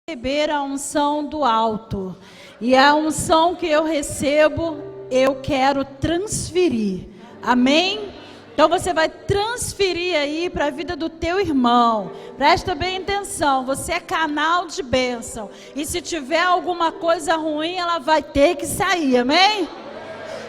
Receber a unção do alto, e a unção que eu recebo, eu quero transferir, amém? Então você vai transferir aí para a vida do teu irmão. Presta bem atenção, você é canal de bênção, e se tiver alguma coisa ruim, ela vai ter que sair, amém?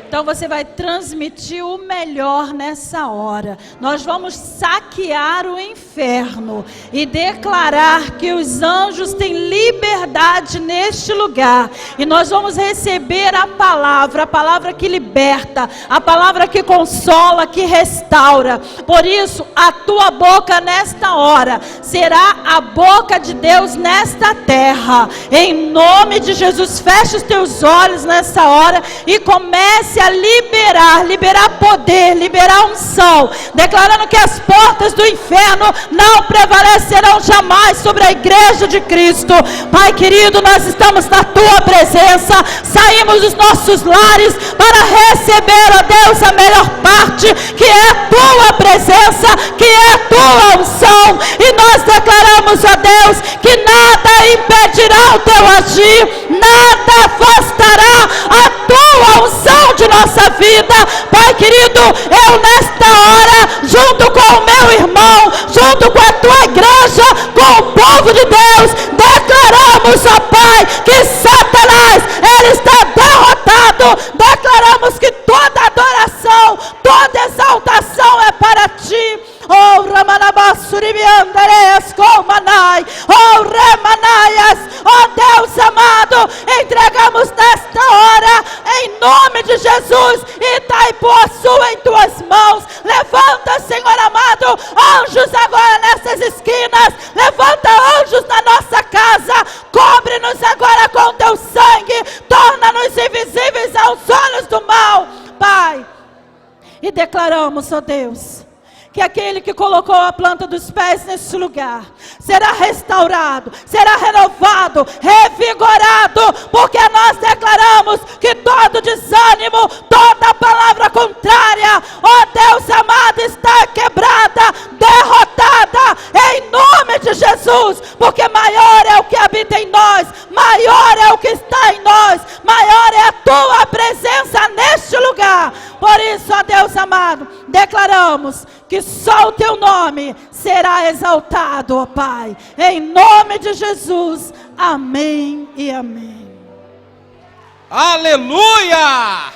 Então você vai transmitir o melhor nessa hora. Nós vamos saquear o inferno e declarar que os anjos têm liberdade neste lugar. E nós vamos receber a palavra que liberta, a palavra que consola, que restaura. Por isso, a tua boca nesta hora será a boca de Deus nesta terra. Em nome de Jesus, feche os teus olhos nessa hora e comece a liberar poder, liberar unção, declarando que as portas do inferno não prevalecerão jamais sobre a igreja de Cristo. Pai querido, nós estamos na tua presença, saímos dos nossos lares para receber, ó Deus, a melhor parte, que é a tua presença, que é a tua unção, e nós declaramos, ó Deus, que nada impedirá o teu agir, nada afastará a tua unção de nossa vida. Pai querido, eu nesta hora, junto com o meu irmão, junto com a tua igreja, com o povo de Deus, declaramos, ó Pai, que Satanás, ele está derrotado. Declaramos que toda adoração, toda exaltação é para ti. Oh, Ramanabasuribiandareas, Comanai, oh, Remanaias, oh Deus amado, entregamos nesta hora, em nome de Jesus, Itaipuaçu em tuas mãos. Levanta, Senhor amado, anjos agora nessas esquinas, levanta anjos na nossa casa, cobre-nos agora com teu sangue, torna-nos invisíveis aos olhos do mal, Pai. E declaramos, ó Deus, que aquele que colocou a planta dos pés nesse lugar será restaurado, será renovado, revigorado, porque nós declaramos que todo desânimo, toda palavra contrária, ó Deus amado, está quebrada, derrotada, em nome de Jesus, porque maior é o que habita em nós, maior é o que está em nós, maior é a tua presença neste lugar. Por isso, ó Deus amado, declaramos que só o teu nome será exaltado, ó Pai, em nome de Jesus, amém e amém. Aleluia!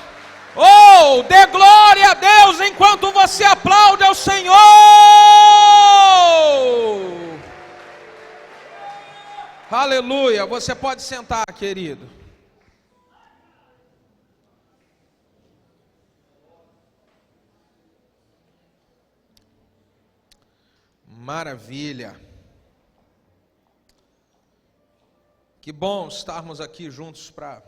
Oh, dê glória a Deus enquanto você aplaude ao Senhor. Aleluia, você pode sentar, querido. Maravilha. Que bom estarmos aqui juntos para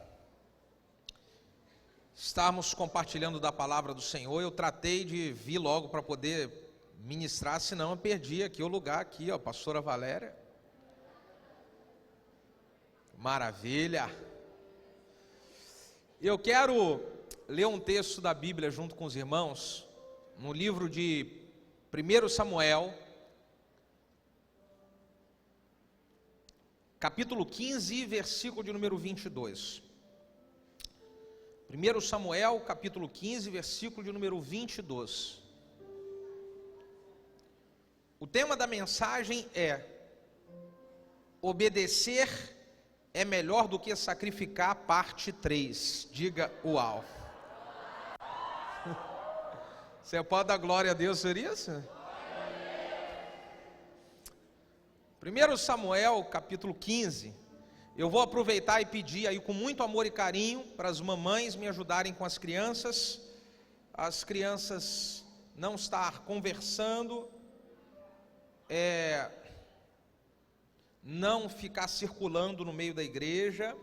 estarmos compartilhando da palavra do Senhor. Eu tratei de vir logo para poder ministrar, senão eu perdi aqui o lugar aqui, ó, pastora Valéria. Maravilha. Eu quero ler um texto da Bíblia junto com os irmãos, no livro de 1 Samuel, capítulo 15, versículo de número 22. 1 Samuel, capítulo 15, versículo de número 22. O tema da mensagem é: obedecer é melhor do que sacrificar, parte 3. Diga uau. Você pode dar glória a Deus por isso? 1 Samuel, capítulo 15, eu vou aproveitar e pedir aí com muito amor e carinho para as mamães me ajudarem com as crianças não estar conversando, não ficar circulando no meio da igreja.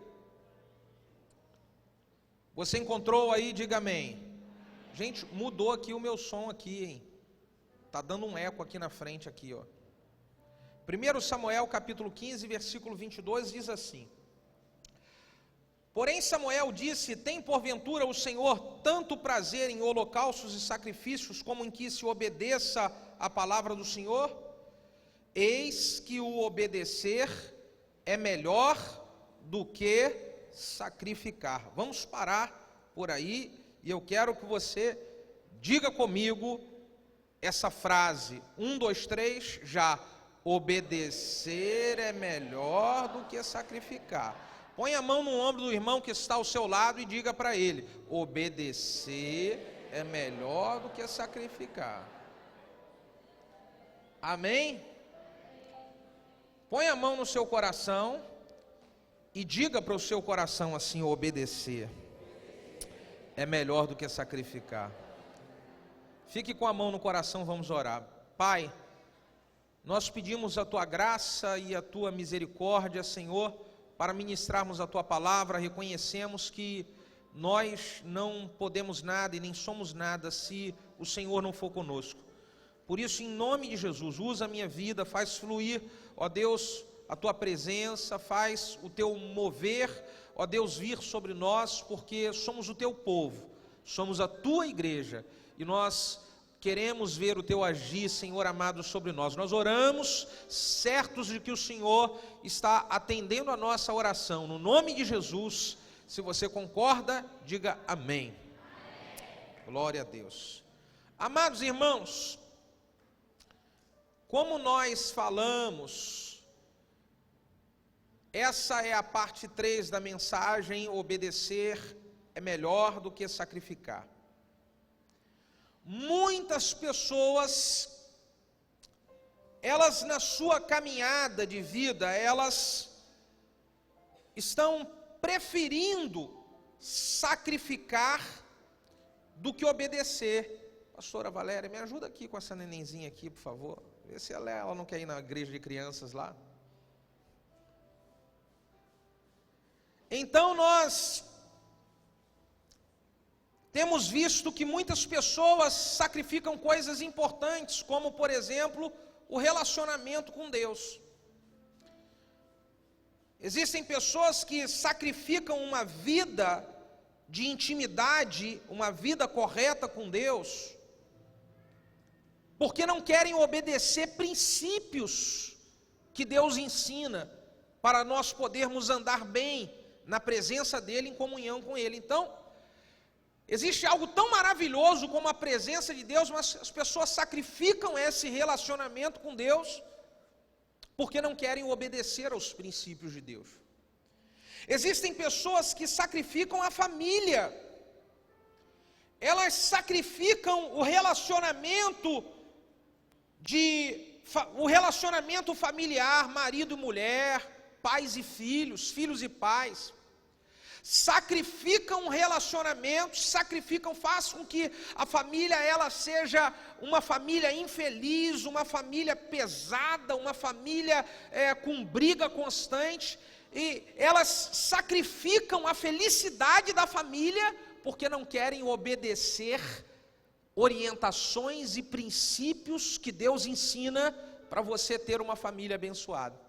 Você encontrou aí, diga amém. Gente, mudou aqui o meu som aqui, hein? Tá dando um eco aqui na frente aqui, ó. 1 Samuel capítulo 15, versículo 22 diz assim: porém Samuel disse: tem porventura o Senhor tanto prazer em holocaustos e sacrifícios, como em que se obedeça a palavra do Senhor? Eis que o obedecer é melhor do que sacrificar. Vamos parar por aí e eu quero que você diga comigo essa frase. 1, 2, 3, já. Obedecer é melhor do que sacrificar. Põe a mão no ombro do irmão que está ao seu lado e diga para ele: obedecer é melhor do que sacrificar. Amém? Põe a mão no seu coração e diga para o seu coração assim: obedecer é melhor do que sacrificar. Fique com a mão no coração, vamos orar. Pai, nós pedimos a Tua graça e a Tua misericórdia, Senhor, para ministrarmos a Tua palavra. Reconhecemos que nós não podemos nada e nem somos nada se o Senhor não for conosco. Por isso, em nome de Jesus, usa a minha vida, faz fluir, ó Deus, a Tua presença, faz o Teu mover, ó Deus, vir sobre nós, porque somos o Teu povo, somos a Tua igreja, e nós queremos ver o Teu agir, Senhor amado, sobre nós. Nós oramos certos de que o Senhor está atendendo a nossa oração, no nome de Jesus. Se você concorda, diga amém. Glória a Deus. Amados irmãos, como nós falamos, essa é a parte 3 da mensagem: obedecer é melhor do que sacrificar. Muitas pessoas, elas na sua caminhada de vida, elas estão preferindo sacrificar do que obedecer. Pastora Valéria, me ajuda aqui com essa nenenzinha aqui, por favor. Vê se ela não quer ir na igreja de crianças lá. Então nós temos visto que muitas pessoas sacrificam coisas importantes, como por exemplo, o relacionamento com Deus. Existem pessoas que sacrificam uma vida de intimidade, uma vida correta com Deus, porque não querem obedecer princípios que Deus ensina, para nós podermos andar bem na presença dEle, em comunhão com Ele. Então, existe algo tão maravilhoso como a presença de Deus, mas as pessoas sacrificam esse relacionamento com Deus, porque não querem obedecer aos princípios de Deus. Existem pessoas que sacrificam a família, elas sacrificam o relacionamento familiar, marido e mulher, pais e filhos, filhos e pais. Sacrificam relacionamentos, faz com que a família ela seja uma família infeliz, uma família pesada, uma família com briga constante, e elas sacrificam a felicidade da família, porque não querem obedecer orientações e princípios que Deus ensina para você ter uma família abençoada.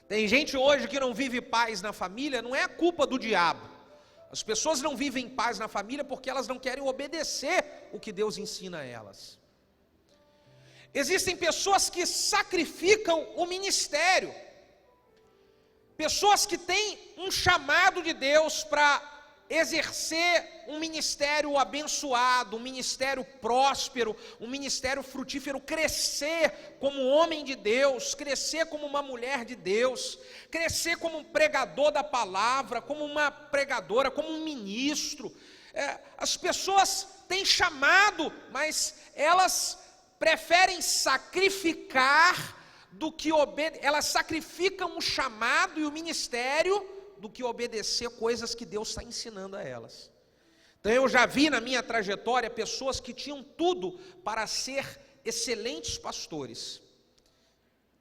Tem gente hoje que não vive paz na família, não é a culpa do diabo. As pessoas não vivem paz na família porque elas não querem obedecer o que Deus ensina a elas. Existem pessoas que sacrificam o ministério. Pessoas que têm um chamado de Deus para exercer um ministério abençoado, um ministério próspero, um ministério frutífero, crescer como homem de Deus, crescer como uma mulher de Deus, crescer como um pregador da palavra, como uma pregadora, como um ministro. As pessoas têm chamado, mas elas preferem sacrificar do que elas sacrificam o chamado e o ministério do que obedecer coisas que Deus está ensinando a elas. Então eu já vi na minha trajetória pessoas que tinham tudo para ser excelentes pastores,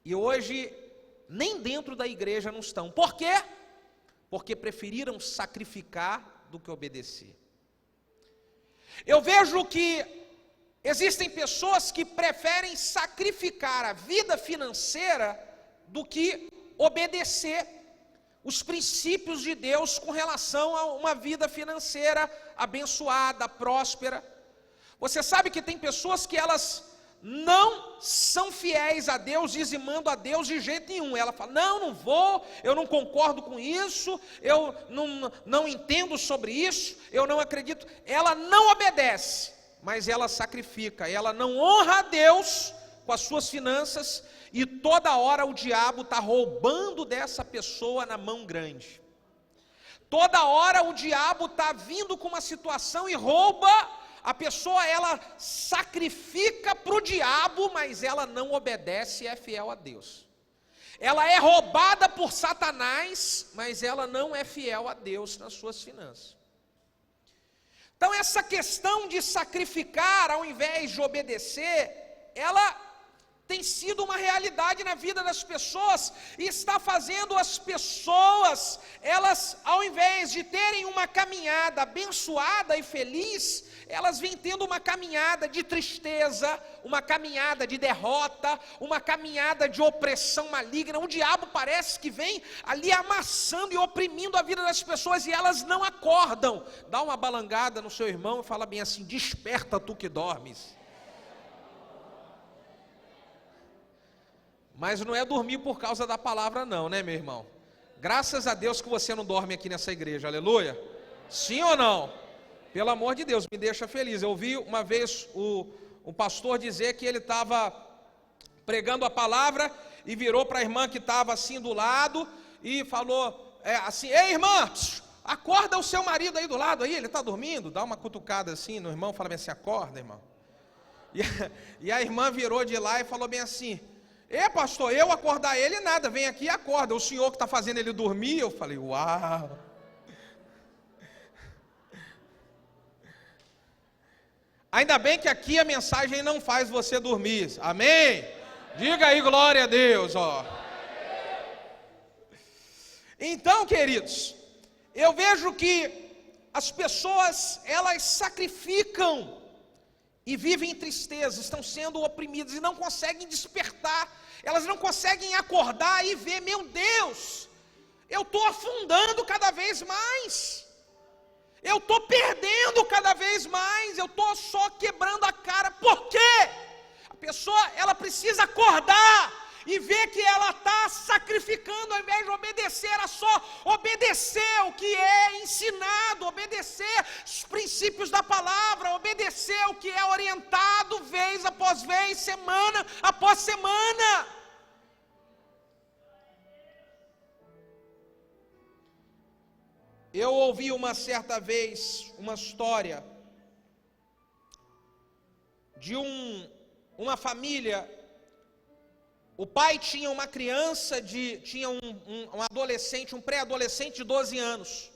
e hoje nem dentro da igreja não estão. Por quê? Porque preferiram sacrificar do que obedecer. Eu vejo que existem pessoas que preferem sacrificar a vida financeira do que obedecer os princípios de Deus com relação a uma vida financeira abençoada, próspera. Você sabe que tem pessoas que elas não são fiéis a Deus, dizimando a Deus de jeito nenhum. Ela fala, não vou, eu não concordo com isso, eu não entendo sobre isso, eu não acredito. Ela não obedece, mas ela sacrifica, ela não honra a Deus com as suas finanças, e toda hora o diabo está roubando dessa pessoa na mão grande. Toda hora o diabo está vindo com uma situação e rouba. A pessoa, ela sacrifica para o diabo, mas ela não obedece e é fiel a Deus. Ela é roubada por Satanás, mas ela não é fiel a Deus nas suas finanças. Então essa questão de sacrificar ao invés de obedecer, ela tem sido uma realidade na vida das pessoas, e está fazendo as pessoas, elas, ao invés de terem uma caminhada abençoada e feliz, elas vêm tendo uma caminhada de tristeza, uma caminhada de derrota, uma caminhada de opressão maligna. O diabo parece que vem ali amassando e oprimindo a vida das pessoas, e elas não acordam. Dá uma balangada no seu irmão e fala bem assim: desperta tu que dormes. Mas não é dormir por causa da palavra não, né, meu irmão? Graças a Deus que você não dorme aqui nessa igreja, aleluia. Sim ou não? Pelo amor de Deus, me deixa feliz. Eu ouvi uma vez o pastor dizer que ele estava pregando a palavra e virou para a irmã que estava assim do lado e falou assim: ei, irmã, acorda o seu marido aí do lado, aí ele está dormindo. Dá uma cutucada assim no irmão, fala bem assim: acorda, irmão. E a irmã virou de lá e falou bem assim: pastor, eu acordar ele nada, vem aqui e acorda, o senhor que está fazendo ele dormir. Eu falei: uau. Ainda bem que aqui a mensagem não faz você dormir, amém? Diga aí glória a Deus, ó. Então, queridos, eu vejo que as pessoas, elas sacrificam e vivem em tristeza, estão sendo oprimidas e não conseguem despertar, elas não conseguem acordar e ver: meu Deus, eu estou afundando cada vez mais, eu estou perdendo cada vez mais, eu estou só quebrando a cara. Por quê? A pessoa, ela precisa acordar e ver que ela está sacrificando, ao invés de obedecer, ela só obedecer o que é ensinado, obedecer os princípios da palavra, obedecer o que é orientado vez após vez, semana após semana. Eu ouvi uma certa vez uma história de uma família. O pai tinha uma criança, tinha um adolescente, um pré-adolescente de 12 anos.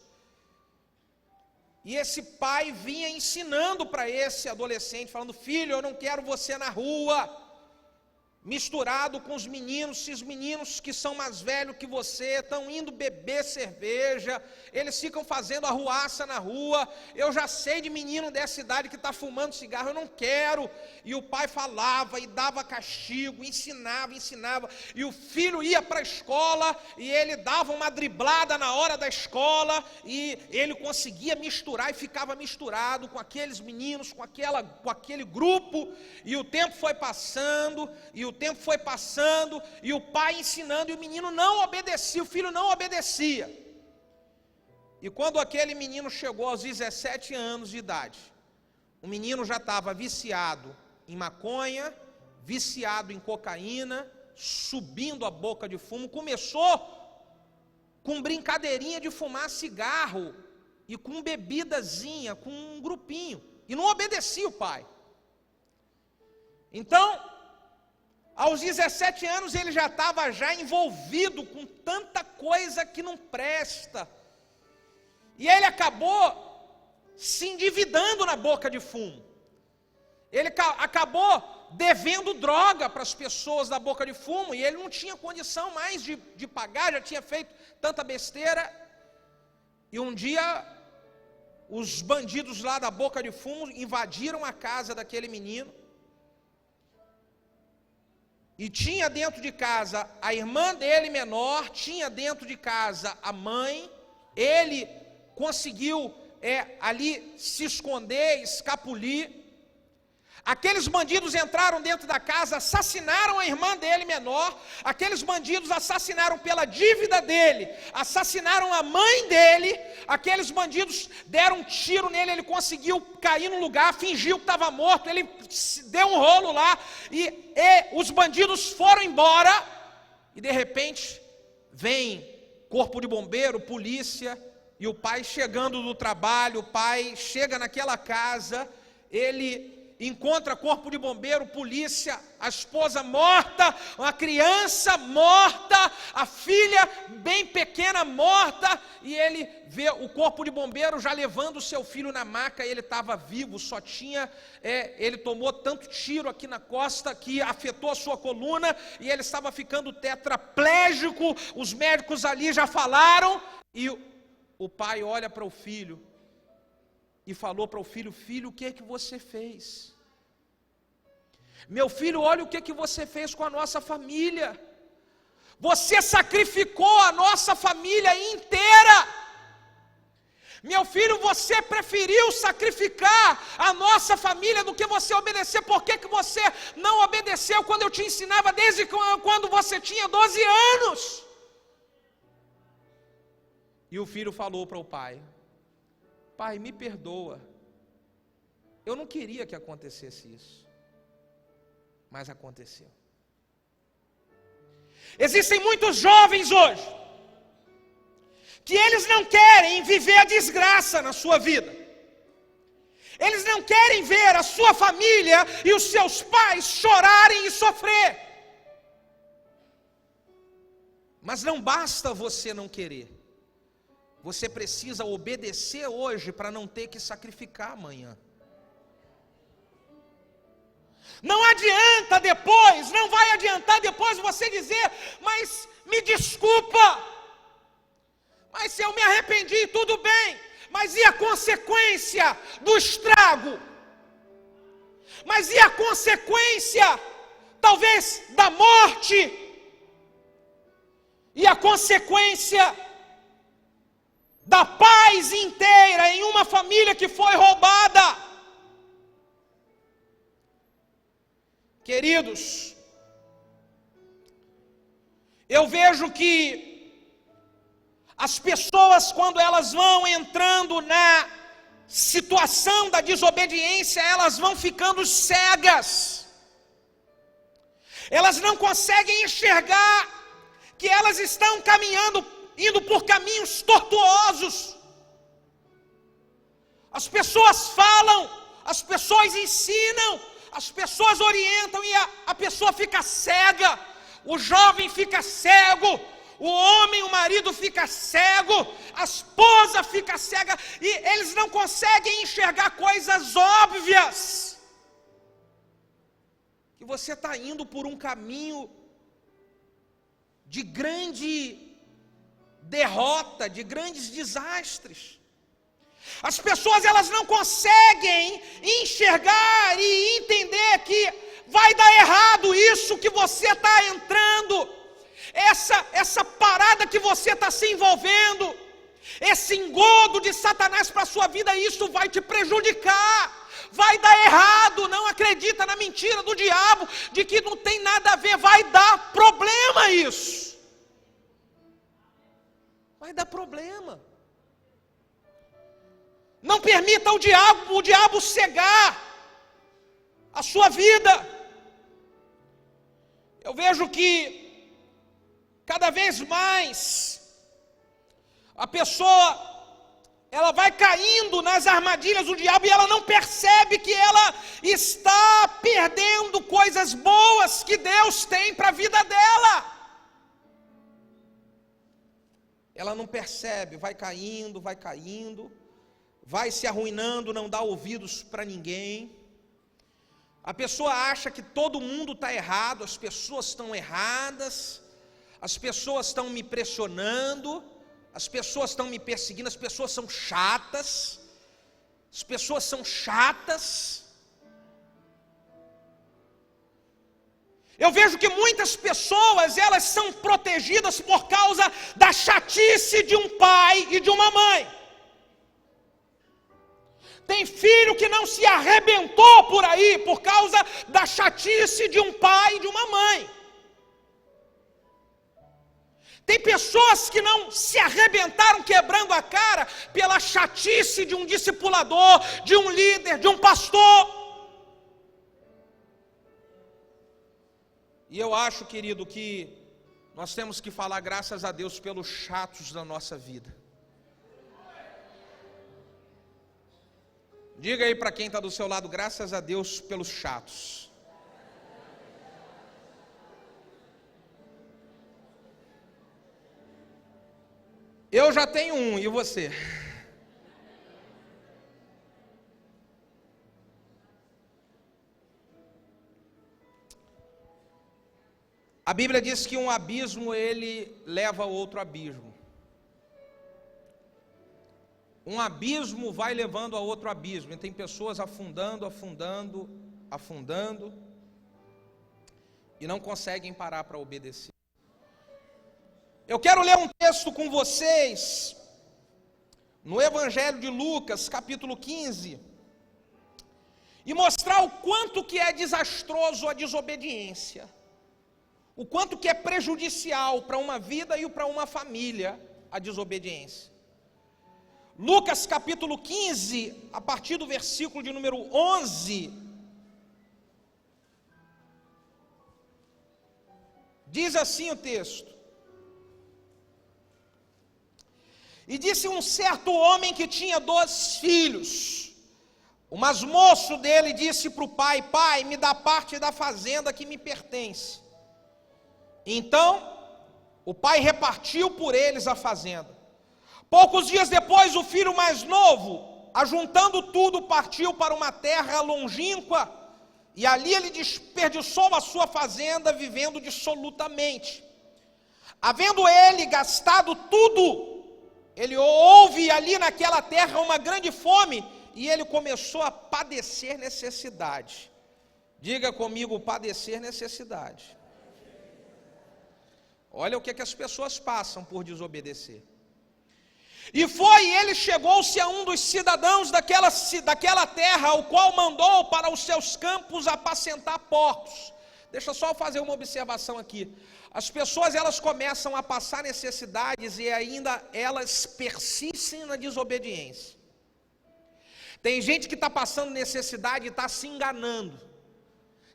E esse pai vinha ensinando para esse adolescente, falando: filho, eu não quero você na rua, misturado com os meninos. Esses meninos que são mais velhos que você, estão indo beber cerveja, eles ficam fazendo arruaça na rua. Eu já sei de menino dessa idade que está fumando cigarro, eu não quero. E o pai falava e dava castigo, ensinava, e o filho ia para a escola e ele dava uma driblada na hora da escola, e ele conseguia misturar e ficava misturado com aqueles meninos, com aquele grupo. E o tempo foi passando, e o pai ensinando, e o menino não obedecia, o filho não obedecia. E quando aquele menino chegou aos 17 anos de idade, o menino já estava viciado em maconha, viciado em cocaína, subindo a boca de fumo. Começou com brincadeirinha de fumar cigarro e com bebidazinha, com um grupinho, e não obedecia o pai. Então, aos 17 anos ele já estava envolvido com tanta coisa que não presta. E ele acabou se endividando na boca de fumo. Ele acabou devendo droga para as pessoas da boca de fumo, e ele não tinha condição mais de pagar, já tinha feito tanta besteira. E um dia, os bandidos lá da boca de fumo invadiram a casa daquele menino, e tinha dentro de casa a irmã dele menor, tinha dentro de casa a mãe. Ele conseguiu ali se esconder, escapulir. Aqueles bandidos entraram dentro da casa, assassinaram a irmã dele menor, aqueles bandidos assassinaram pela dívida dele, assassinaram a mãe dele, aqueles bandidos deram um tiro nele, ele conseguiu cair no lugar, fingiu que estava morto, ele deu um rolo lá, e os bandidos foram embora, e de repente, vem corpo de bombeiro, polícia, e o pai chegando do trabalho, o pai chega naquela casa, ele encontra corpo de bombeiro, polícia, a esposa morta, uma criança morta, a filha bem pequena morta, e ele vê o corpo de bombeiro já levando o seu filho na maca, ele estava vivo, só tinha, ele tomou tanto tiro aqui na costa que afetou a sua coluna, e ele estava ficando tetraplégico, os médicos ali já falaram, e o pai olha para o filho, e falou para o filho: filho, o que é que você fez? Meu filho, olha o que é que você fez com a nossa família. Você sacrificou a nossa família inteira. Meu filho, você preferiu sacrificar a nossa família do que você obedecer. Por que você não obedeceu quando eu te ensinava desde quando você tinha 12 anos? E o filho falou para o pai: pai, me perdoa, eu não queria que acontecesse isso, mas aconteceu. Existem muitos jovens hoje, que eles não querem viver a desgraça na sua vida, eles não querem ver a sua família e os seus pais chorarem e sofrer, mas não basta você não querer, você precisa obedecer hoje para não ter que sacrificar amanhã. Não adianta depois, não vai adiantar depois você dizer: mas me desculpa, mas se eu me arrependi, tudo bem, mas e a consequência do estrago? Mas e a consequência, talvez, da morte? E a consequência da paz inteira em uma família que foi roubada? Queridos, eu vejo que as pessoas, quando elas vão entrando na situação da desobediência, elas vão ficando cegas, elas não conseguem enxergar que elas estão caminhando, indo por caminhos tortuosos. As pessoas falam, as pessoas ensinam, as pessoas orientam, e a pessoa fica cega, o jovem fica cego, o homem, o marido fica cego, a esposa fica cega, e eles não conseguem enxergar coisas óbvias, que você está indo por um caminho de grande derrota, de grandes desastres. As pessoas, elas não conseguem enxergar e entender que vai dar errado isso que você está entrando, essa parada que você está se envolvendo, esse engodo de Satanás para a sua vida, isso vai te prejudicar, vai dar errado. Não acredita na mentira do diabo, de que não tem nada a ver, vai dar problema isso. Vai dar problema. Não permita o diabo cegar a sua vida. Eu vejo que cada vez mais a pessoa, ela vai caindo nas armadilhas do diabo, e ela não percebe que ela está perdendo coisas boas que Deus tem para a vida dela. Ela não percebe, vai caindo, vai se arruinando, não dá ouvidos para ninguém. A pessoa acha que todo mundo está errado, as pessoas estão erradas, as pessoas estão me pressionando, as pessoas estão me perseguindo, as pessoas são chatas, Eu vejo que muitas pessoas, elas são protegidas por causa da chatice de um pai e de uma mãe. Tem filho que não se arrebentou por aí por causa da chatice de um pai e de uma mãe. Tem pessoas que não se arrebentaram quebrando a cara pela chatice de um discipulador, de um líder, de um pastor. E eu acho, querido, que nós temos que falar graças a Deus pelos chatos da nossa vida. Diga aí para quem está do seu lado, graças a Deus pelos chatos. Eu já tenho um, e você? A Bíblia diz que um abismo, ele leva a outro abismo. Um abismo vai levando a outro abismo. E tem pessoas afundando, afundando, afundando, e não conseguem parar para obedecer. Eu quero ler um texto com vocês, no Evangelho de Lucas, capítulo 15, e mostrar o quanto que é desastroso a desobediência. O quanto que é prejudicial para uma vida e para uma família a desobediência. Lucas capítulo 15, a partir do versículo de número 11, diz assim o texto: E disse um certo homem que tinha 2 filhos. O mais moço dele disse para o pai: Pai, me dá parte da fazenda que me pertence. Então, o pai repartiu por eles a fazenda. Poucos dias depois, o filho mais novo, ajuntando tudo, partiu para uma terra longínqua, e ali ele desperdiçou a sua fazenda, vivendo dissolutamente. Havendo ele gastado tudo, ele houve ali naquela terra uma grande fome, e ele começou a padecer necessidade. Diga comigo, padecer necessidade. Olha o que as pessoas passam por desobedecer. E ele chegou-se a um dos cidadãos daquela terra, o qual mandou para os seus campos apacentar porcos. Deixa eu só fazer uma observação aqui. As pessoas, elas começam a passar necessidades e ainda elas persistem na desobediência. Tem gente que está passando necessidade e está se enganando.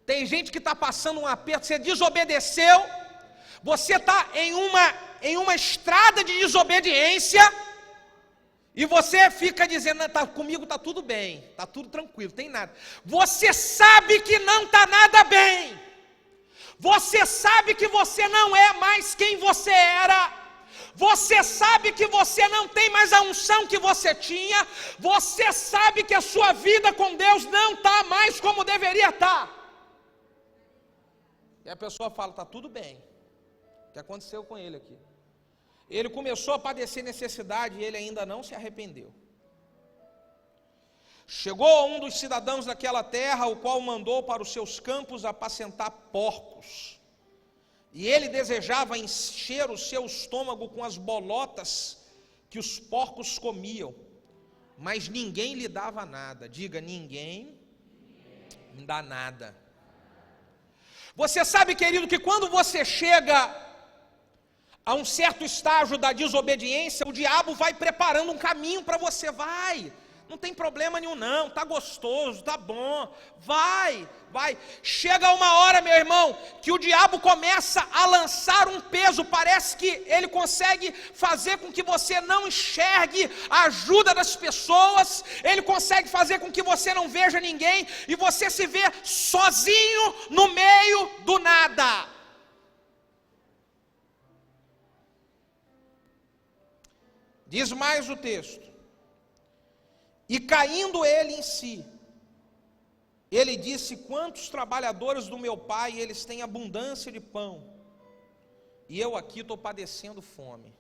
Tem gente que está passando um aperto, você desobedeceu. Você está em uma estrada de desobediência e você fica dizendo, comigo está tudo bem, está tudo tranquilo, tem nada. Você sabe que não está nada bem. Você sabe que você não é mais quem você era. Você sabe que você não tem mais a unção que você tinha. Você sabe que a sua vida com Deus não está mais como deveria estar. E a pessoa fala, está tudo bem. O que aconteceu com ele aqui? Ele começou a padecer necessidade e ele ainda não se arrependeu. Chegou a um dos cidadãos daquela terra, o qual mandou para os seus campos apacentar porcos. E ele desejava encher o seu estômago com as bolotas que os porcos comiam, mas ninguém lhe dava nada. Diga, ninguém me dá nada. Você sabe, querido, que quando você chega a um certo estágio da desobediência, o diabo vai preparando um caminho para você. Vai, não tem problema nenhum não, está gostoso, está bom, vai. Chega uma hora, meu irmão, que o diabo começa a lançar um peso. Parece que ele consegue fazer com que você não enxergue a ajuda das pessoas. Ele consegue fazer com que você não veja ninguém e você se vê sozinho no meio do nada. Diz mais o texto: e caindo ele em si, ele disse: quantos trabalhadores do meu pai, eles têm abundância de pão, e eu aqui estou padecendo fome.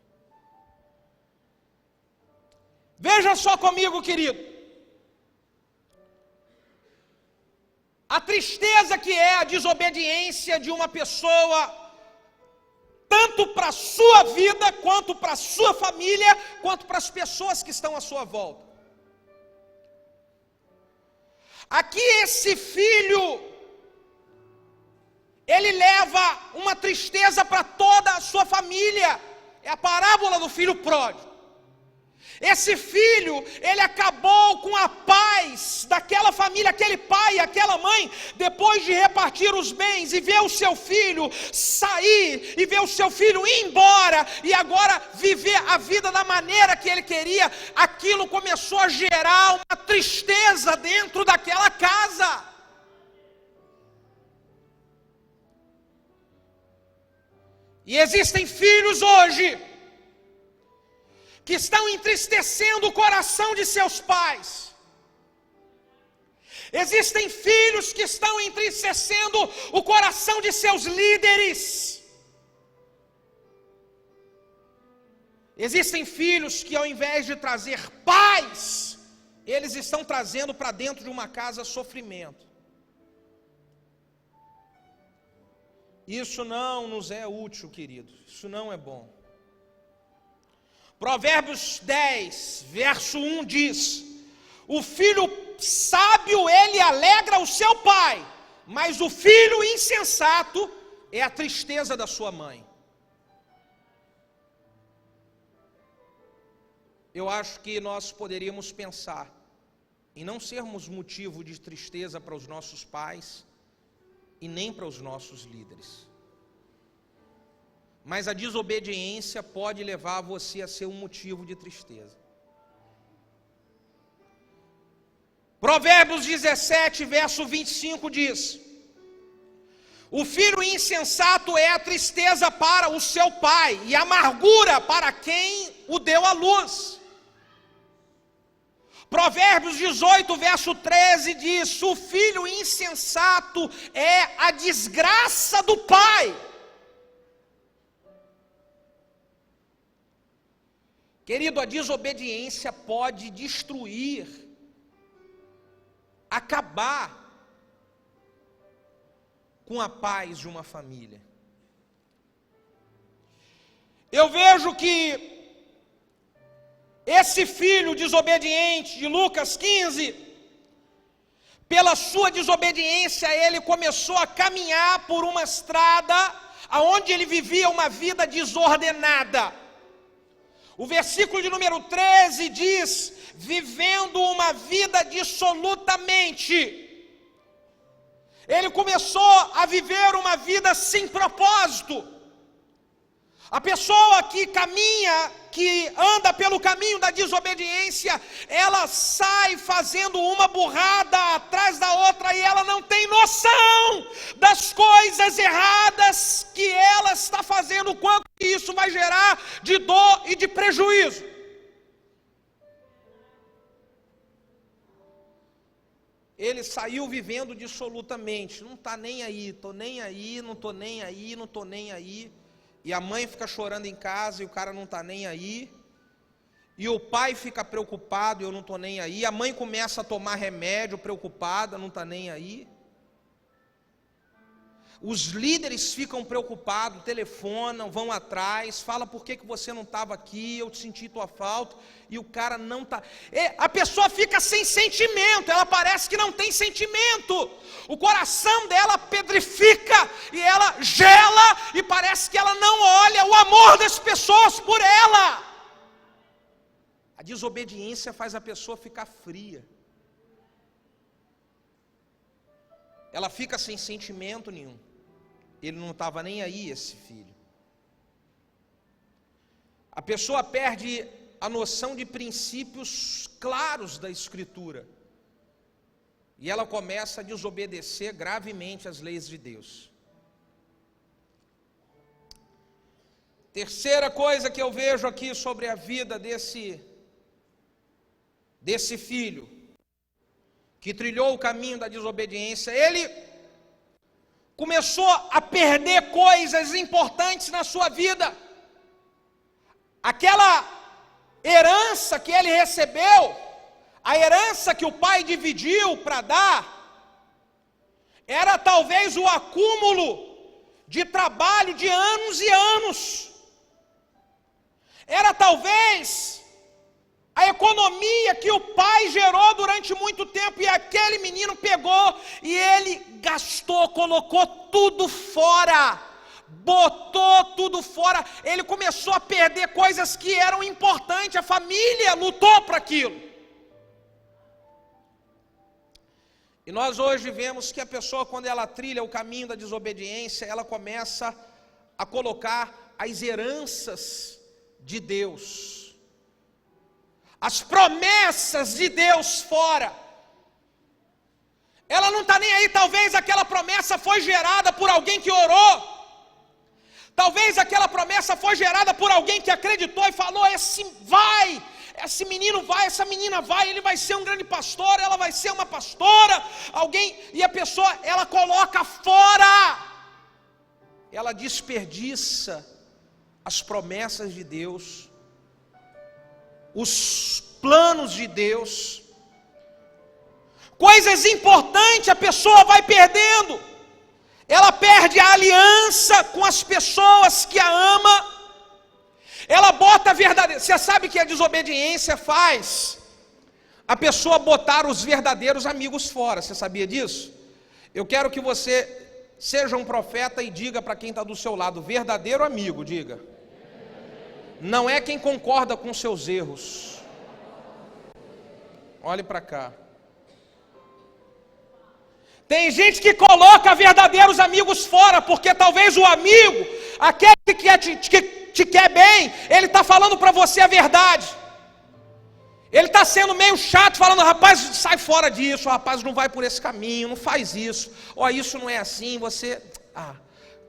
Veja só comigo, querido, a tristeza que é a desobediência de uma pessoa, tanto para a sua vida, quanto para a sua família, quanto para as pessoas que estão à sua volta. Aqui esse filho, ele leva uma tristeza para toda a sua família. É a parábola do filho pródigo. Esse filho, ele acabou com a paz daquela família, aquele pai e aquela mãe, depois de repartir os bens e ver o seu filho sair, e ver o seu filho ir embora, e agora viver a vida da maneira que ele queria. Aquilo começou a gerar uma tristeza dentro daquela casa. E existem filhos hoje que estão entristecendo o coração de seus pais. Existem filhos que estão entristecendo o coração de seus líderes. Existem filhos que, ao invés de trazer paz, eles estão trazendo para dentro de uma casa sofrimento. Isso não nos é útil, querido. Isso não é bom. Provérbios 10, verso 1 diz: o filho sábio, ele alegra o seu pai, mas o filho insensato é a tristeza da sua mãe. Eu acho que nós poderíamos pensar em não sermos motivo de tristeza para os nossos pais e nem para os nossos líderes. Mas a desobediência pode levar você a ser um motivo de tristeza. Provérbios 17, verso 25 diz: o filho insensato é a tristeza para o seu pai e a amargura para quem o deu à luz. Provérbios 18, verso 13 diz: o filho insensato é a desgraça do pai. Querido, a desobediência pode destruir, acabar com a paz de uma família. Eu vejo que esse filho desobediente de Lucas 15, pela sua desobediência, ele começou a caminhar por uma estrada aonde ele vivia uma vida desordenada. O versículo de número 13 diz: vivendo uma vida dissolutamente. Ele começou a viver uma vida sem propósito. A pessoa que caminha, que anda pelo caminho da desobediência, ela sai fazendo uma burrada atrás da outra e ela não tem noção das coisas erradas que ela está fazendo, quanto isso vai gerar de dor e de prejuízo. Ele saiu vivendo dissolutamente, não está nem aí, estou nem aí, não estou nem aí, não estou nem aí. E a mãe fica chorando em casa e o cara não está nem aí. E o pai fica preocupado e eu não estou nem aí. A mãe começa a tomar remédio preocupada, não está nem aí. Os líderes ficam preocupados, telefonam, vão atrás, falam: por que você não estava aqui, eu senti tua falta, e o cara não está. A pessoa fica sem sentimento, ela parece que não tem sentimento, o coração dela pedrifica, e ela gela, e parece que ela não olha o amor das pessoas por ela. A desobediência faz a pessoa ficar fria, ela fica sem sentimento nenhum. Ele não estava nem aí, esse filho. A pessoa perde a noção de princípios claros da Escritura. E ela começa a desobedecer gravemente as leis de Deus. Terceira coisa que eu vejo aqui sobre a vida desse filho, que trilhou o caminho da desobediência, ele começou a perder coisas importantes na sua vida. Aquela herança que ele recebeu, a herança que o pai dividiu para dar, era talvez o acúmulo de trabalho de anos e anos. Era talvez a economia filha que o pai gerou durante muito tempo, e aquele menino pegou e ele gastou, colocou tudo fora, botou tudo fora, ele começou a perder coisas que eram importantes, a família lutou para aquilo. E nós hoje vemos que a pessoa, quando ela trilha o caminho da desobediência, ela começa a colocar as heranças de Deus, as promessas de Deus fora. Ela não está nem aí, talvez aquela promessa foi gerada por alguém que orou, talvez aquela promessa foi gerada por alguém que acreditou e falou: esse menino vai, essa menina vai, ele vai ser um grande pastor, ela vai ser uma pastora, e a pessoa, ela coloca fora, ela desperdiça as promessas de Deus, os planos de Deus, coisas importantes a pessoa vai perdendo, ela perde a aliança com as pessoas que a ama, ela bota a verdadeira. Você sabe que a desobediência faz a pessoa botar os verdadeiros amigos fora, você sabia disso? Eu quero que você seja um profeta e diga para quem está do seu lado: verdadeiro amigo, diga. Não é quem concorda com seus erros. Olhe para cá. Tem gente que coloca verdadeiros amigos fora, porque talvez o amigo, aquele que te quer bem, ele está falando para você a verdade. Ele está sendo meio chato, falando: rapaz, sai fora disso, rapaz, não vai por esse caminho, não faz isso, ó, isso não é assim, você,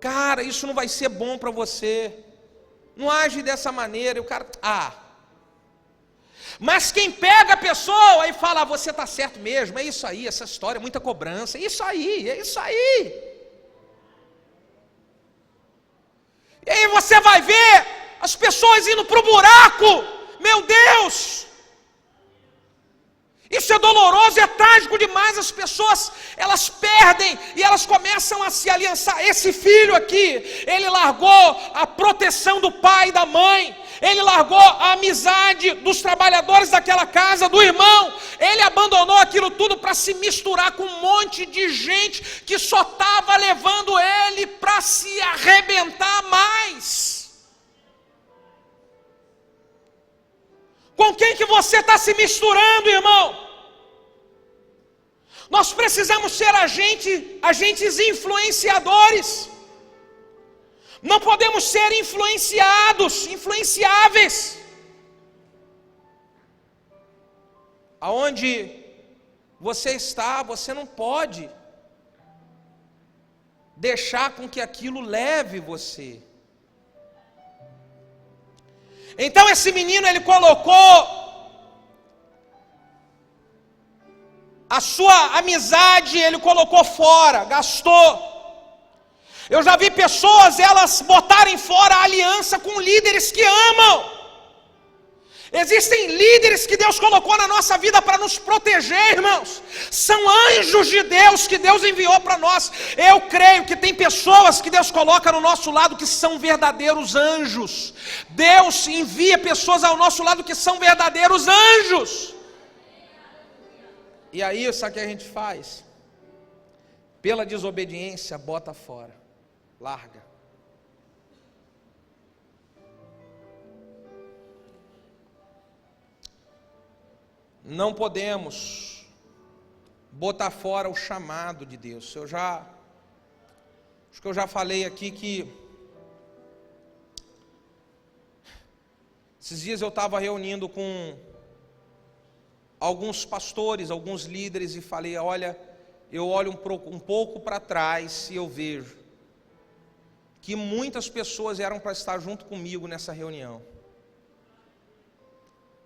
cara, isso não vai ser bom para você, não age dessa maneira, e o cara, mas quem pega a pessoa e fala: você está certo mesmo, é isso aí, essa história, muita cobrança, é isso aí, é isso aí. E aí você vai ver as pessoas indo para o buraco, meu Deus, isso é doloroso, é trágico demais. As pessoas, elas perdem e elas começam a se aliançar. Esse filho aqui, ele largou a proteção do pai e da mãe, ele largou a amizade dos trabalhadores daquela casa, do irmão, ele abandonou aquilo tudo para se misturar com um monte de gente que só estava levando ele para se arrebentar mais. Com quem que você está se misturando, irmão? Nós precisamos ser agentes influenciadores. Não podemos ser influenciáveis. Aonde você está, você não pode deixar com que aquilo leve você. Então esse menino, ele colocou a sua amizade, ele colocou fora, gastou. Eu já vi pessoas, elas botarem fora a aliança com líderes que amam. Existem líderes que Deus colocou na nossa vida para nos proteger, irmãos. São anjos de Deus que Deus enviou para nós. Eu creio que tem pessoas que Deus coloca no nosso lado que são verdadeiros anjos. Deus envia pessoas ao nosso lado que são verdadeiros anjos. E aí, sabe o que a gente faz? Pela desobediência, bota fora, larga. Não podemos botar fora o chamado de Deus. Acho que eu já falei aqui que esses dias eu estava reunindo com alguns pastores, alguns líderes, e falei: olha, eu olho um pouco para trás e eu vejo que muitas pessoas eram para estar junto comigo nessa reunião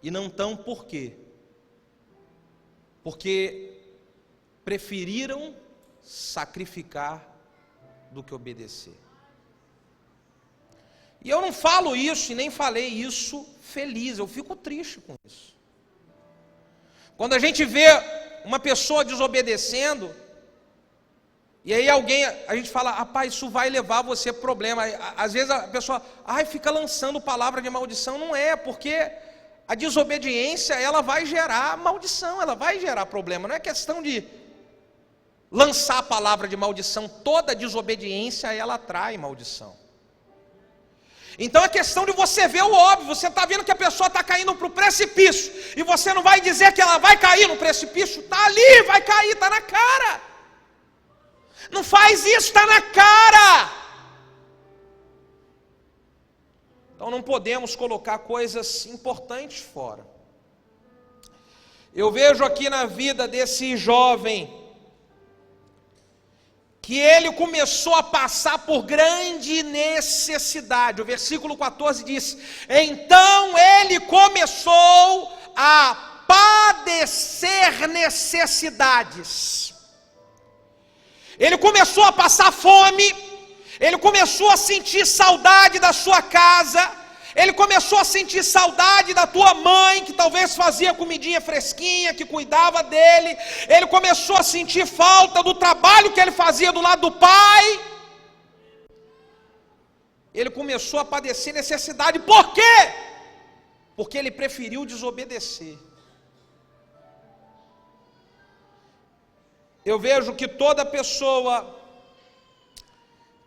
e não estão. Por quê? Porque preferiram sacrificar do que obedecer. E eu não falo isso e nem falei isso feliz, eu fico triste com isso. Quando a gente vê uma pessoa desobedecendo, e aí a gente fala: rapaz, isso vai levar você a problema. Às vezes a pessoa fica lançando palavra de maldição. Não é, porque A desobediência, ela vai gerar maldição, ela vai gerar problema. Não é questão de lançar a palavra de maldição. Toda desobediência, ela atrai maldição. Então é questão de você ver o óbvio. Você está vendo que a pessoa está caindo para o precipício, e você não vai dizer que ela vai cair no precipício. Está ali, vai cair, está na cara. Não faz isso, está na cara. Então não podemos colocar coisas importantes fora. Eu vejo aqui na vida desse jovem que ele começou a passar por grande necessidade. O versículo 14 diz: então ele começou a padecer necessidades. Ele começou a passar fome. Ele começou a sentir saudade da sua casa. Ele começou a sentir saudade da tua mãe, que talvez fazia comidinha fresquinha, que cuidava dele. Ele começou a sentir falta do trabalho que ele fazia do lado do pai. Ele começou a padecer necessidade. Por quê? Porque ele preferiu desobedecer. Eu vejo que toda pessoa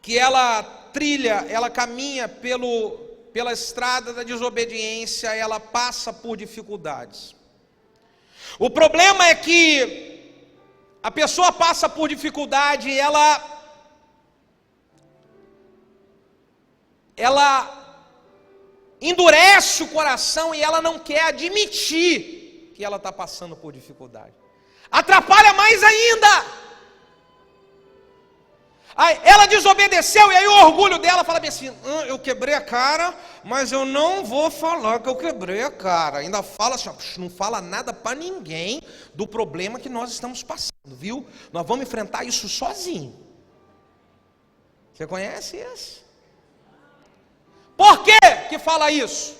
que ela trilha, ela caminha pela estrada da desobediência, ela passa por dificuldades. O problema é que a pessoa passa por dificuldade, ela endurece o coração e ela não quer admitir que ela está passando por dificuldade. Atrapalha mais ainda. Ela desobedeceu e aí o orgulho dela fala bem assim: eu quebrei a cara, mas eu não vou falar que eu quebrei a cara. Ainda fala assim: não fala nada para ninguém do problema que nós estamos passando, viu? Nós vamos enfrentar isso sozinho. Você conhece isso? Por que que fala isso?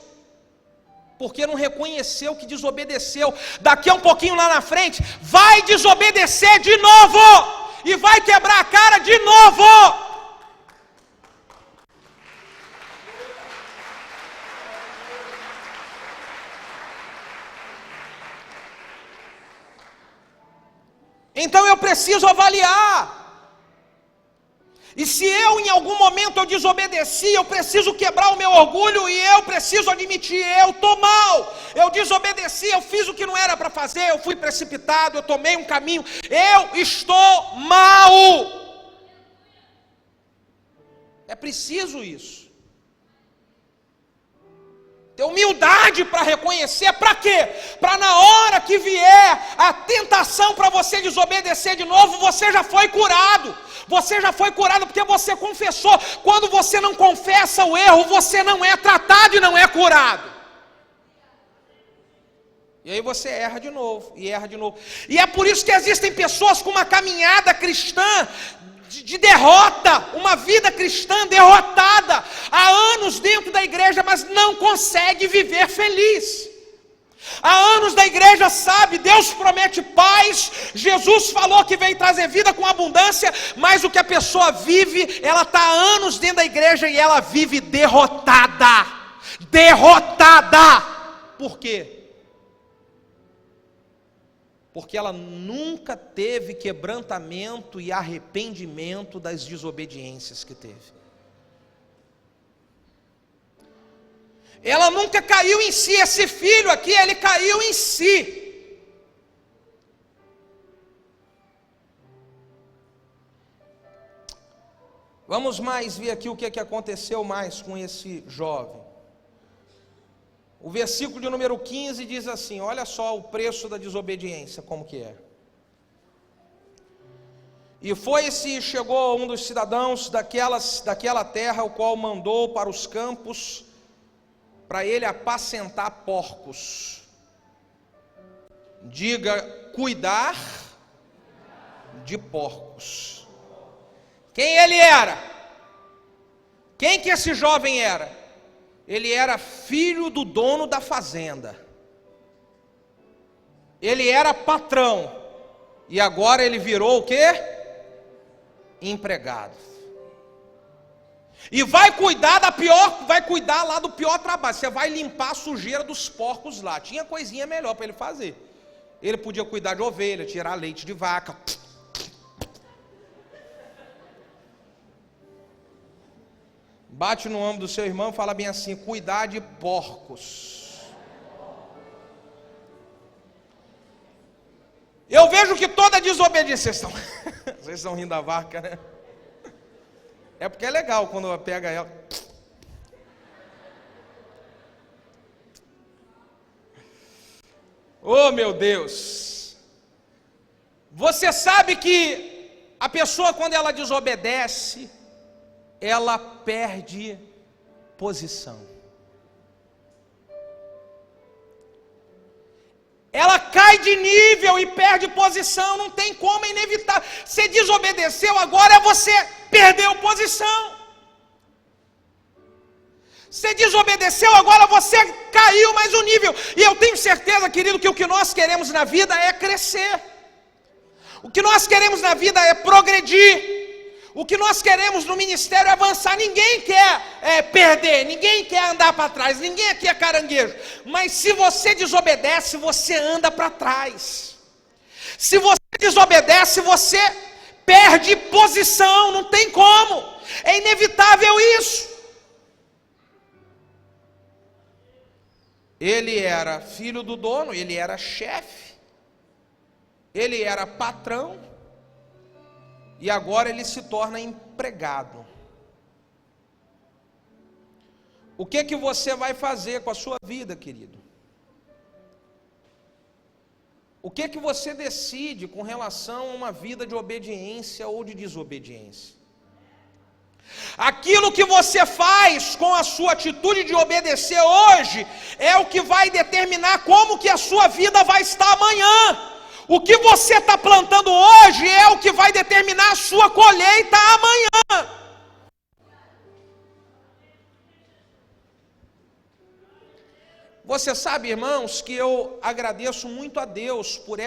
Porque não reconheceu que desobedeceu. Daqui a um pouquinho lá na frente vai desobedecer de novo. E vai quebrar a cara de novo. Então eu preciso avaliar. E se eu em algum momento eu desobedeci, eu preciso quebrar o meu orgulho e eu preciso admitir: eu estou mal, eu desobedeci, eu fiz o que não era para fazer, eu fui precipitado, eu tomei um caminho, eu estou mal. É preciso isso. Ter humildade para reconhecer. Para quê? Para na hora que vier a tentação para você desobedecer de novo, você já foi curado. Você já foi curado porque você confessou. Quando você não confessa o erro, você não é tratado e não é curado. E aí você erra de novo, e erra de novo. E é por isso que existem pessoas com uma caminhada cristã de derrota, uma vida cristã derrotada, há anos dentro da igreja, mas não consegue viver feliz. Há anos da igreja, sabe, Deus promete paz, Jesus falou que veio trazer vida com abundância, mas o que a pessoa vive, ela está há anos dentro da igreja e ela vive derrotada. Derrotada. Por quê? Porque ela nunca teve quebrantamento e arrependimento das desobediências que teve. Ela nunca caiu em si. Esse filho aqui, ele caiu em si. Vamos mais ver aqui o que aconteceu mais com esse jovem. O versículo de número 15 diz assim: olha só o preço da desobediência, como que é. E foi-se e chegou um dos cidadãos daquela terra, o qual mandou para os campos, para ele apacentar porcos. Diga, cuidar de porcos. Quem ele era? Quem que esse jovem era? Ele era filho do dono da fazenda. Ele era patrão. E agora ele virou o quê? Empregado. E vai cuidar lá do pior trabalho. Você vai limpar a sujeira dos porcos lá. Tinha coisinha melhor para ele fazer. Ele podia cuidar de ovelha, tirar leite de vaca. Bate no ombro do seu irmão e fala bem assim: cuidar de porcos. Eu vejo que toda desobediência... Vocês estão rindo da vaca, né? É porque é legal quando pega ela. Oh, meu Deus! Você sabe que a pessoa, quando ela desobedece, ela perde posição. Ela cai de nível e perde posição, não tem como, é inevitável. Você desobedeceu, agora você perdeu posição. Você desobedeceu, agora você caiu mais um nível. E eu tenho certeza, querido, que o que nós queremos na vida é crescer. O que nós queremos na vida é progredir. O que nós queremos no ministério é avançar. Ninguém quer perder, ninguém quer andar para trás, ninguém aqui é caranguejo. Mas se você desobedece, você anda para trás. Se você desobedece, você perde posição, não tem como. É inevitável isso. Ele era filho do dono, ele era chefe, ele era patrão, e agora ele se torna empregado. O que que você vai fazer com a sua vida, querido? O que que você decide com relação a uma vida de obediência ou de desobediência? Aquilo que você faz com a sua atitude de obedecer hoje é o que vai determinar como que a sua vida vai estar amanhã. O que você está plantando hoje é o que vai determinar a sua colheita amanhã. Você sabe, irmãos, que eu agradeço muito a Deus por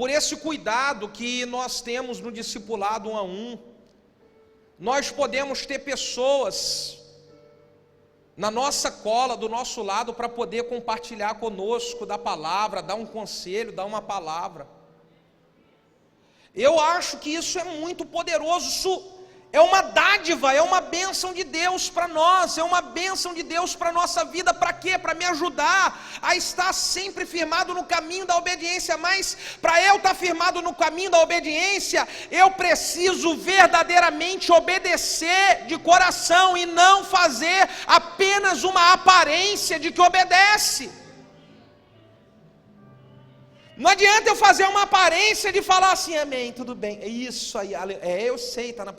esse cuidado que nós temos no discipulado 1 a 1. Nós podemos ter pessoas na nossa cola, do nosso lado, para poder compartilhar conosco da palavra, dar um conselho, dar uma palavra. Eu acho que isso é muito poderoso, isso é uma dádiva, é uma bênção de Deus para nós, é uma bênção de Deus para a nossa vida. Para quê? Para me ajudar a estar sempre firmado no caminho da obediência. Mas para eu estar firmado no caminho da obediência, eu preciso verdadeiramente obedecer de coração e não fazer apenas uma aparência de que obedece. Não adianta eu fazer uma aparência de falar assim: amém, tudo bem, é isso aí, eu sei, tá na...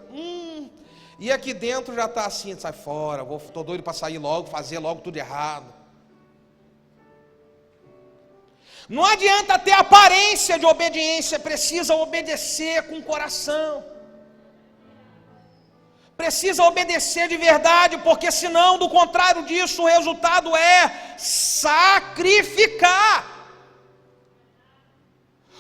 E aqui dentro já está assim: sai fora, estou doido para sair logo, fazer logo tudo errado. Não adianta ter aparência de obediência, precisa obedecer com o coração. Precisa obedecer de verdade, porque senão, do contrário disso, o resultado é sacrificar.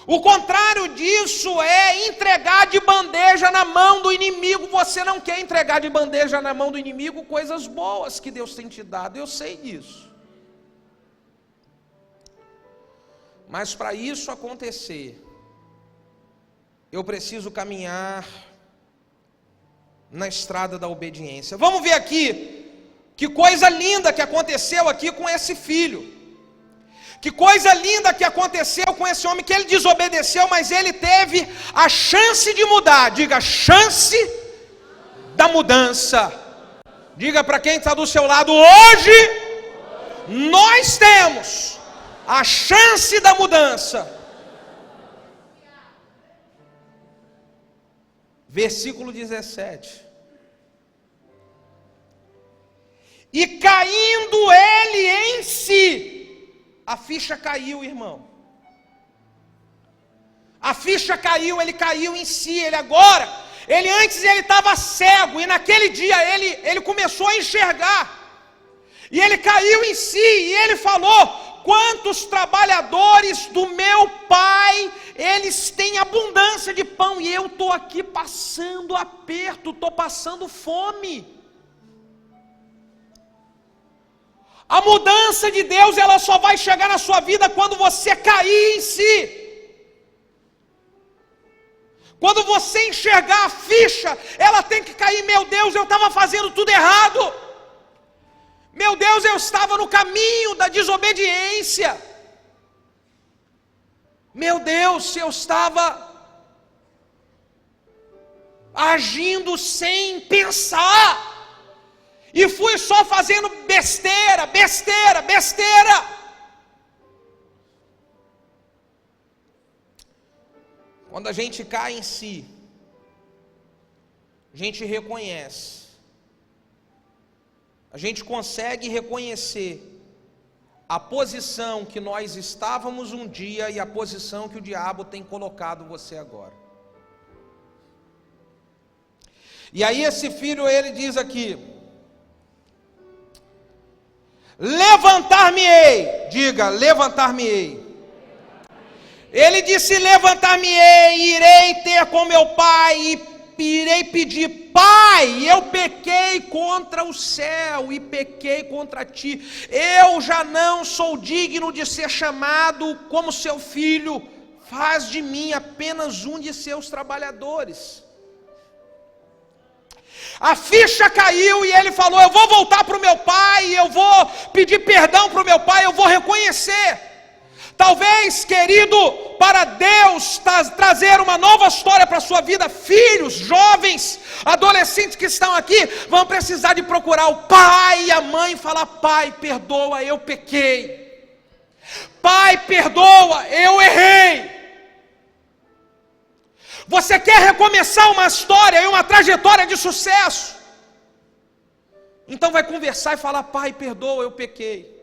O contrário disso é entregar de bandeja na mão do inimigo. Você não quer entregar de bandeja na mão do inimigo coisas boas que Deus tem te dado, eu sei disso. Mas para isso acontecer, eu preciso caminhar na estrada da obediência. Vamos ver aqui, que coisa linda que aconteceu aqui com esse filho. Que coisa linda que aconteceu com esse homem, que ele desobedeceu, mas ele teve a chance de mudar. Diga, chance da mudança. Diga para quem está do seu lado: hoje nós temos a chance da mudança. Versículo 17. E caindo ele em si, a ficha caiu, irmão. A ficha caiu, ele caiu em si. Ele antes ele estava cego, e naquele dia ele começou a enxergar. E ele caiu em si, e ele falou: quantos trabalhadores do meu pai, eles têm abundância de pão, e eu estou aqui passando aperto, estou passando fome. A mudança de Deus, ela só vai chegar na sua vida quando você cair em si. Quando você enxergar a ficha, ela tem que cair. Meu Deus, eu estava fazendo tudo errado. Meu Deus, eu estava no caminho da desobediência. Meu Deus, eu estava agindo sem pensar. E fui só fazendo besteira. Quando a gente cai em si, a gente reconhece. A gente consegue reconhecer a posição que nós estávamos um dia e a posição que o diabo tem colocado você agora. E aí esse filho, ele diz aqui: levantar-me-ei, diga, levantar-me-ei. Ele disse: levantar-me-ei, irei ter com meu pai e irei pedir: Pai, eu pequei contra o céu e pequei contra ti, eu já não sou digno de ser chamado como seu filho, faz de mim apenas um de seus trabalhadores. A ficha caiu e ele falou: eu vou voltar para o meu pai, eu vou pedir perdão para o meu pai, eu vou reconhecer. Talvez, querido, para Deus trazer uma nova história para a sua vida, filhos, jovens, adolescentes que estão aqui, vão precisar de procurar o pai e a mãe e falar: pai, perdoa, eu pequei. Pai, perdoa, eu errei. Você quer recomeçar uma história e uma trajetória de sucesso? Então vai conversar e falar: pai, perdoa, eu pequei.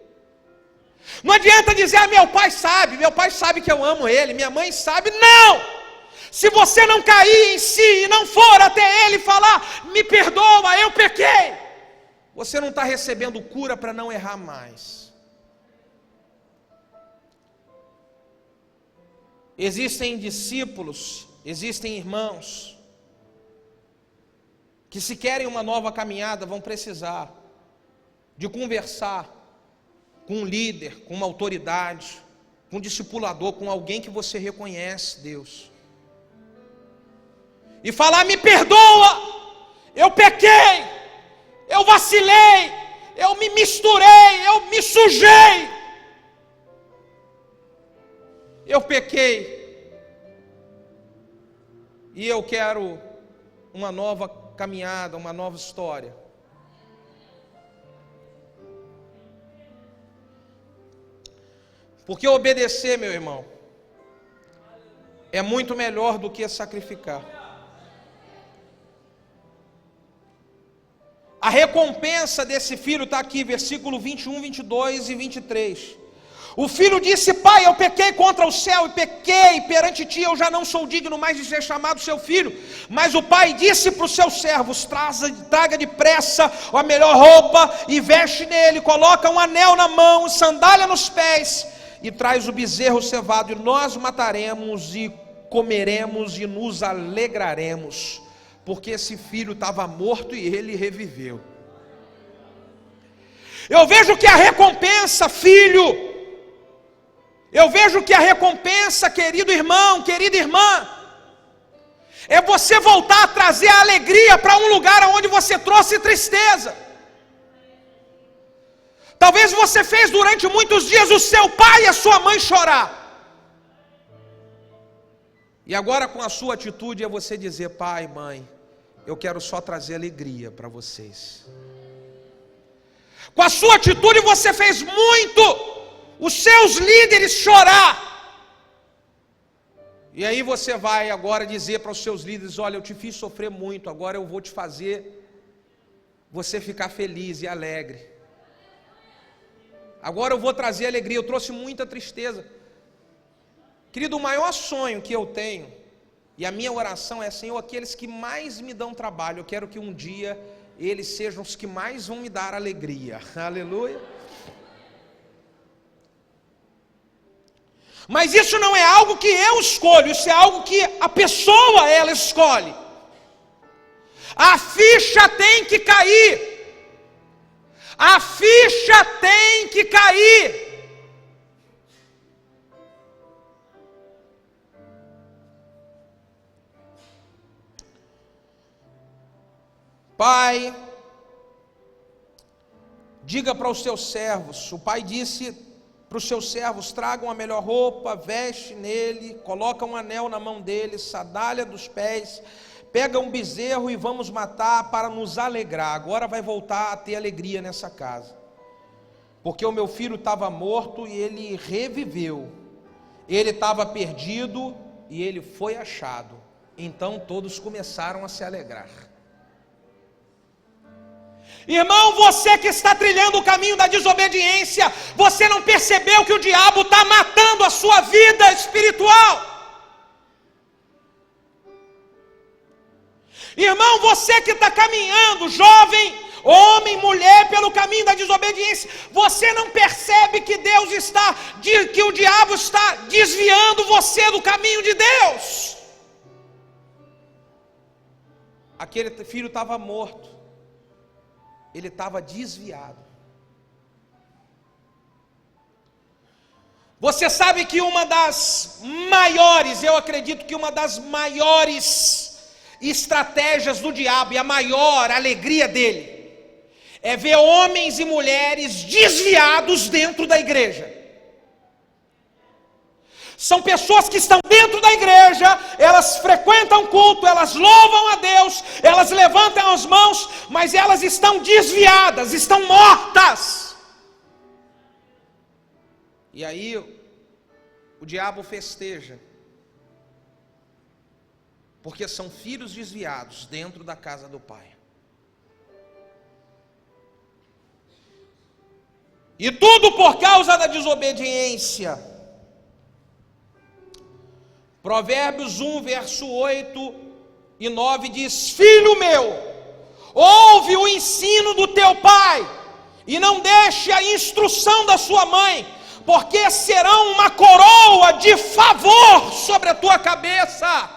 Não adianta dizer: meu pai sabe que eu amo ele, minha mãe sabe. Não! Se você não cair em si e não for até ele falar: me perdoa, eu pequei, você não está recebendo cura para não errar mais. Existem discípulos, existem irmãos que, se querem uma nova caminhada, vão precisar de conversar com um líder, com uma autoridade, com um discipulador, com alguém que você reconhece, Deus, e falar: me perdoa, eu pequei, eu vacilei, eu me misturei, eu me sujei, eu pequei, e eu quero uma nova caminhada, uma nova história. Porque obedecer, meu irmão, é muito melhor do que sacrificar. A recompensa desse filho está aqui, versículo 21, 22 e 23. O filho disse: pai, eu pequei contra o céu e pequei perante ti, eu já não sou digno mais de ser chamado seu filho. Mas o pai disse para os seus servos: traga depressa a melhor roupa e veste nele, coloca um anel na mão, sandália nos pés, e traz o bezerro cevado, e nós o mataremos e comeremos e nos alegraremos, porque esse filho estava morto e ele reviveu. Eu vejo que a recompensa, filho, eu vejo que a recompensa, querido irmão, querida irmã, é você voltar a trazer a alegria para um lugar onde você trouxe tristeza. Talvez você fez durante muitos dias o seu pai e a sua mãe chorar. E agora, com a sua atitude, é você dizer: pai, mãe, eu quero só trazer alegria para vocês. Com a sua atitude você fez muito os seus líderes chorar. E aí você vai agora dizer para os seus líderes: olha, eu te fiz sofrer muito, agora eu vou te fazer você ficar feliz e alegre. Agora eu vou trazer alegria, eu trouxe muita tristeza. Querido, o maior sonho que eu tenho, e a minha oração é: Senhor, aqueles que mais me dão trabalho, eu quero que um dia eles sejam os que mais vão me dar alegria. Aleluia. Mas isso não é algo que eu escolho, isso é algo que a pessoa ela escolhe. A ficha tem que cair. A ficha tem que cair. Pai, diga para os seus servos, o pai disse para os seus servos, tragam a melhor roupa, veste nele, coloca um anel na mão dele, sandália dos pés, pega um bezerro e vamos matar para nos alegrar. Agora vai voltar a ter alegria nessa casa, porque o meu filho estava morto e ele reviveu, ele estava perdido e ele foi achado. Então todos começaram a se alegrar. Irmão, você que está trilhando o caminho da desobediência, você não percebeu que o diabo está matando a sua vida espiritual? Irmão, você que está caminhando, jovem, homem, mulher, pelo caminho da desobediência, você não percebe que que o diabo está desviando você do caminho de Deus? Aquele filho estava morto. Ele estava desviado. Você sabe que uma das maiores, eu acredito que uma das maiores estratégias do diabo e a maior alegria dele é ver homens e mulheres desviados dentro da igreja. São pessoas que estão dentro da igreja, elas frequentam culto, elas louvam a Deus, elas levantam as mãos, mas elas estão desviadas, estão mortas. E aí o diabo festeja, porque são filhos desviados dentro da casa do Pai. E tudo por causa da desobediência. Provérbios 1, verso 8 e 9 diz: Filho meu, ouve o ensino do teu pai, e não deixe a instrução da sua mãe, porque serão uma coroa de favor sobre a tua cabeça.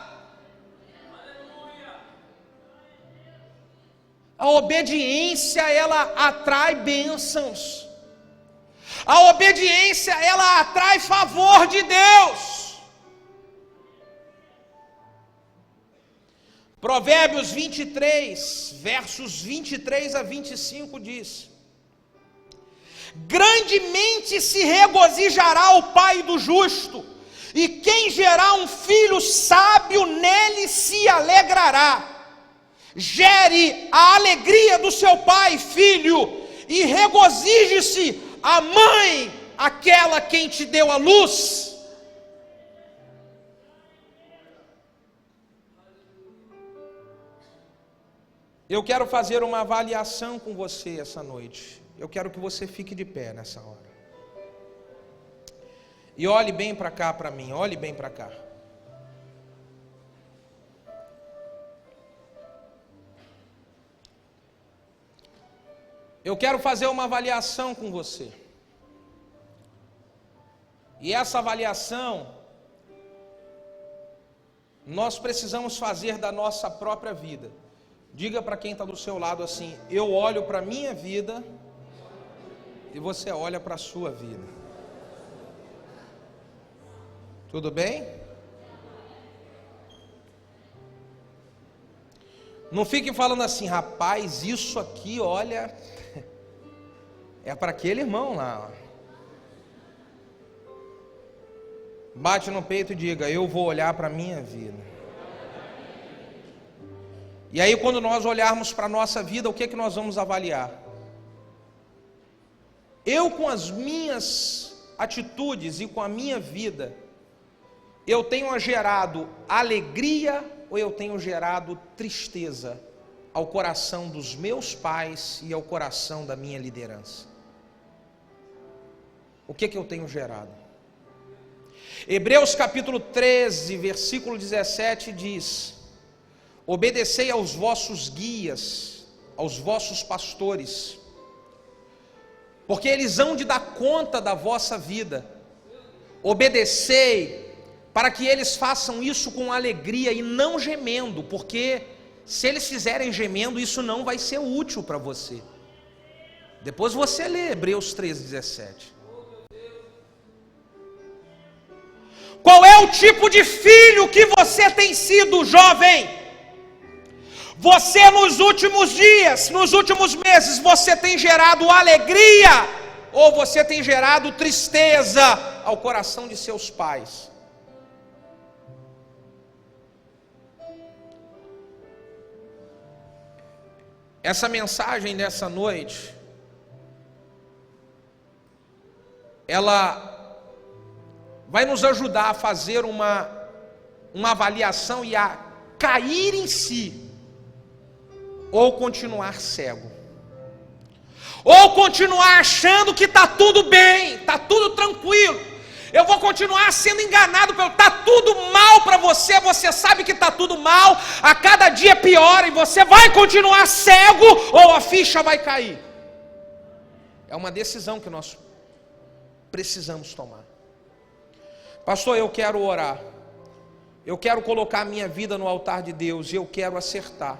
A obediência, ela atrai bênçãos. A obediência, ela atrai favor de Deus. Provérbios 23, versos 23 a 25 diz: Grandemente se regozijará o pai do justo, e quem gerar um filho sábio nele se alegrará. Gere a alegria do seu pai, filho, e regozije-se a mãe, aquela quem te deu a luz. Eu quero fazer uma avaliação com você essa noite. Eu quero que você fique de pé nessa hora. E olhe bem para cá para mim, olhe bem para cá. Eu quero fazer uma avaliação com você. E essa avaliação nós precisamos fazer da nossa própria vida. Diga para quem está do seu lado assim: eu olho para a minha vida e você olha para a sua vida. Tudo bem? Não fique falando assim: rapaz, isso aqui, olha, é para aquele irmão lá. Bate no peito e diga: eu vou olhar para a minha vida. E aí, quando nós olharmos para a nossa vida, o que é que nós vamos avaliar? Eu, com as minhas atitudes e com a minha vida, eu tenho gerado alegria ou eu tenho gerado tristeza ao coração dos meus pais e ao coração da minha liderança? O que é que eu tenho gerado? Hebreus capítulo 13, versículo 17 diz: obedecei aos vossos guias, aos vossos pastores, porque eles hão de dar conta da vossa vida, obedecei, para que eles façam isso com alegria e não gemendo, porque se eles fizerem gemendo, isso não vai ser útil para você. Depois você lê Hebreus 3,17. Qual é o tipo de filho que você tem sido, jovem? Você nos últimos dias, nos últimos meses, você tem gerado alegria ou você tem gerado tristeza ao coração de seus pais? Essa mensagem dessa noite, ela vai nos ajudar a fazer uma avaliação e a cair em si, ou continuar cego, ou continuar achando que está tudo bem, está tudo tranquilo. Eu vou continuar sendo enganado pelo está tudo mal para você, você sabe que está tudo mal, a cada dia piora e você vai continuar cego ou a ficha vai cair. É uma decisão que nós precisamos tomar. Pastor, eu quero orar, eu quero colocar a minha vida no altar de Deus e eu quero acertar.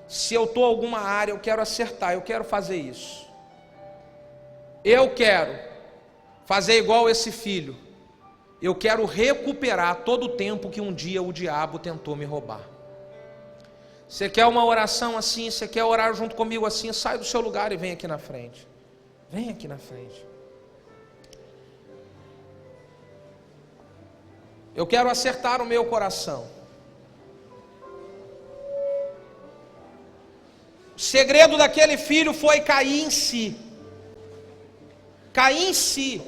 Se eu estou em alguma área, eu quero acertar, eu quero fazer isso. Eu quero fazer igual esse filho. Eu quero recuperar todo o tempo que um dia o diabo tentou me roubar. Você quer uma oração assim? Você quer orar junto comigo assim? Sai do seu lugar e vem aqui na frente. Vem aqui na frente. Eu quero acertar o meu coração. O segredo daquele filho foi cair em si. Cair em si.